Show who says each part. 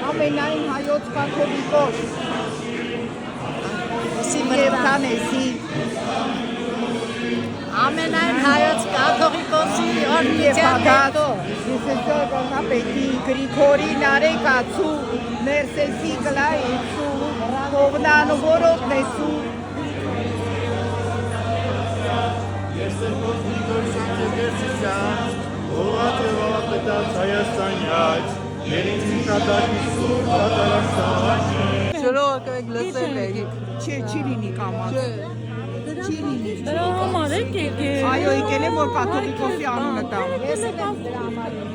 Speaker 1: ամենայն հայոց կաթողիկոս եւ Քանեսի
Speaker 2: ամենայն հայոց կաթողիկոսի օրնության հետո
Speaker 1: Պետի Գրիգորի Նարեկացու Ներսեսի Կլայեցու Հովնան Որոտնեսու Չի լինի կամաց Չի լինի
Speaker 3: Դրա համար եք եկել։
Speaker 1: Այո եկել եմ որ կաթողիկոսի անունը տամ